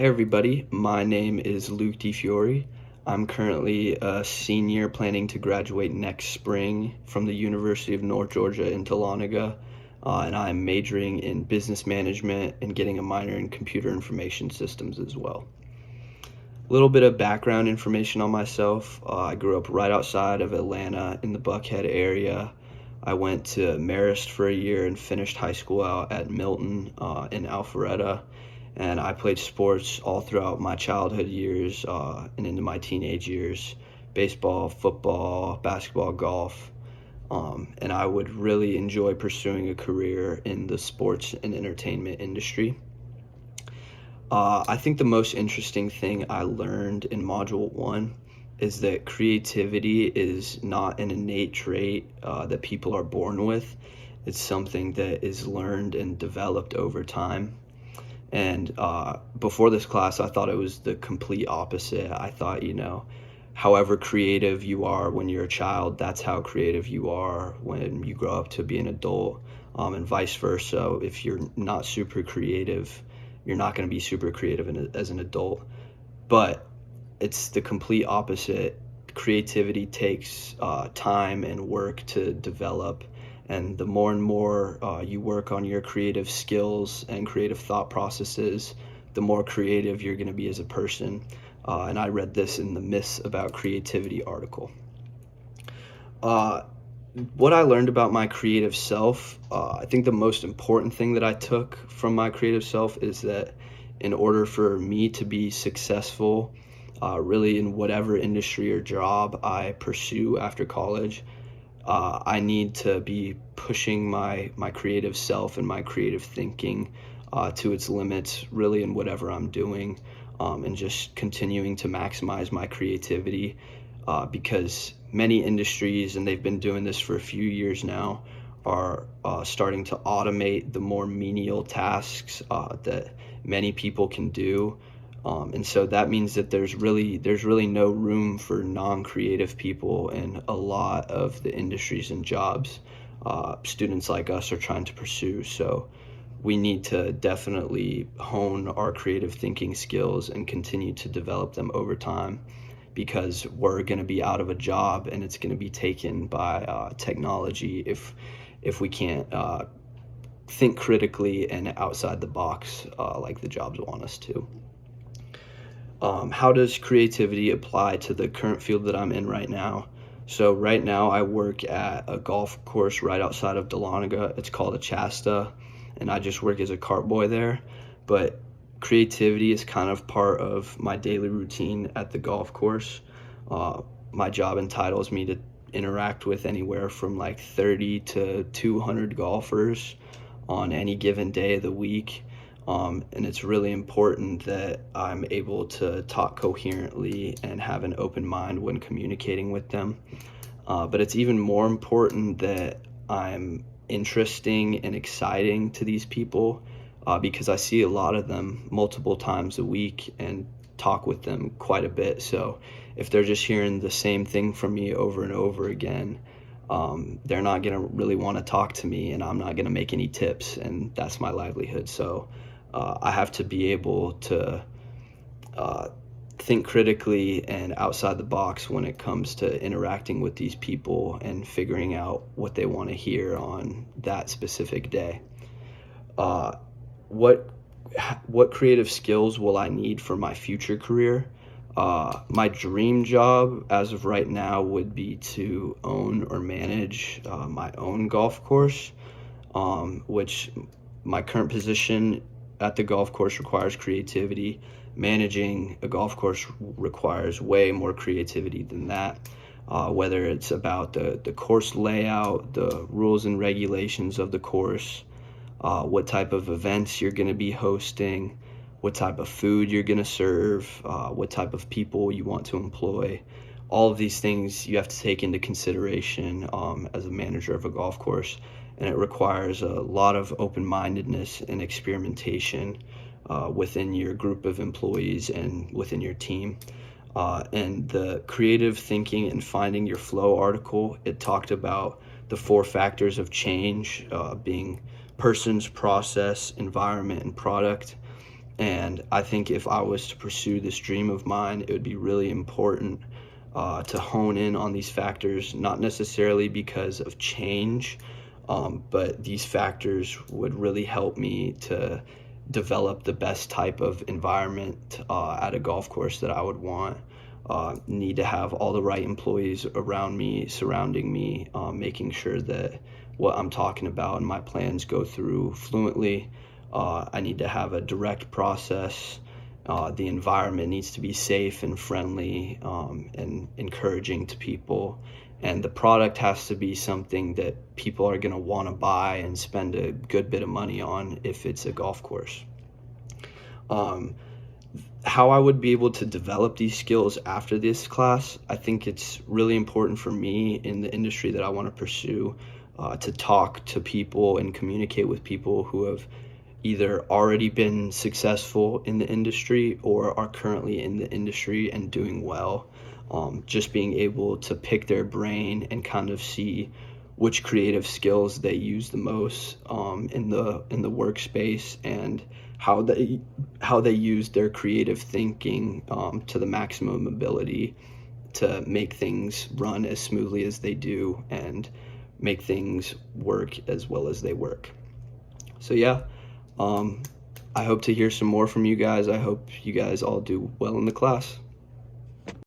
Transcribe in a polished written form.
Hey everybody, my name is Luke DiFiore. I'm currently a senior planning to graduate next spring from the University of North Georgia in Dahlonega, and I'm majoring in business management and getting a minor in computer information systems as well. A little bit of background information on myself. I grew up right outside of Atlanta in the Buckhead area. I went to Marist for a year and finished high school out at Milton in Alpharetta. And I played sports all throughout my childhood years and into my teenage years: baseball, football, basketball, golf. And I would really enjoy pursuing a career in the sports and entertainment industry. I think the most interesting thing I learned in Module 1 is that creativity is not an innate trait that people are born with. It's something that is learned and developed over time. And before this class, I thought it was the complete opposite. I thought, however creative you are when you're a child, that's how creative you are when you grow up to be an adult, and vice versa. If you're not super creative, you're not going to be super creative as an adult. But it's the complete opposite. Creativity takes time and work to develop. And the more and more you work on your creative skills and creative thought processes, the more creative you're going to be as a person. And I read this in the Myths About Creativity article. What I learned about my creative self, I think the most important thing that I took from my creative self is that in order for me to be successful, really in whatever industry or job I pursue after college, I need to be pushing my creative self and my creative thinking to its limits, really, in whatever I'm doing, and just continuing to maximize my creativity, because many industries, and they've been doing this for a few years now, are starting to automate the more menial tasks that many people can do. And so that means that there's really no room for non-creative people in a lot of the industries and jobs students like us are trying to pursue. So we need to definitely hone our creative thinking skills and continue to develop them over time, because we're going to be out of a job and it's going to be taken by technology if we can't think critically and outside the box like the jobs want us to. How does creativity apply to the current field that I'm in right now? So right now I work at a golf course right outside of Dahlonega. It's called Achasta, and I just work as a cart boy there. But creativity is kind of part of my daily routine at the golf course. My job entitles me to interact with anywhere from like 30 to 200 golfers on any given day of the week. And it's really important that I'm able to talk coherently and have an open mind when communicating with them. But it's even more important that I'm interesting and exciting to these people, because I see a lot of them multiple times a week and talk with them quite a bit. So if they're just hearing the same thing from me over and over again, they're not going to really want to talk to me, and I'm not going to make any tips, and that's my livelihood. So I have to be able to think critically and outside the box when it comes to interacting with these people and figuring out what they want to hear on that specific day. What creative skills will I need for my future career? My dream job as of right now would be to own or manage my own golf course, which my current position at the golf course requires creativity. Managing a golf course requires way more creativity than that, whether it's about the course layout, the rules and regulations of the course, what type of events you're going to be hosting, what type of food you're going to serve, what type of people you want to employ. All of these things you have to take into consideration as a manager of a golf course, and it requires a lot of open-mindedness and experimentation within your group of employees and within your team. And the creative thinking and finding your flow article, it talked about the 4 factors of change, being persons, process, environment, and product. And I think if I was to pursue this dream of mine, it would be really important to hone in on these factors, not necessarily because of change, but these factors would really help me to develop the best type of environment at a golf course that I would want. Need to have all the right employees around me, surrounding me, making sure that what I'm talking about and my plans go through fluently. I need to have a direct process. The environment needs to be safe and friendly, and encouraging to people. And the product has to be something that people are going to want to buy and spend a good bit of money on if it's a golf course. Um, how I would be able to develop these skills after this class, I think it's really important for me in the industry that I want to pursue, to talk to people and communicate with people who have either already been successful in the industry or are currently in the industry and doing well. Just being able to pick their brain and kind of see which creative skills they use the most in the workspace, and how they use their creative thinking to the maximum ability to make things run as smoothly as they do and make things work as well as they work. So yeah, I hope to hear some more from you guys. I hope you guys all do well in the class.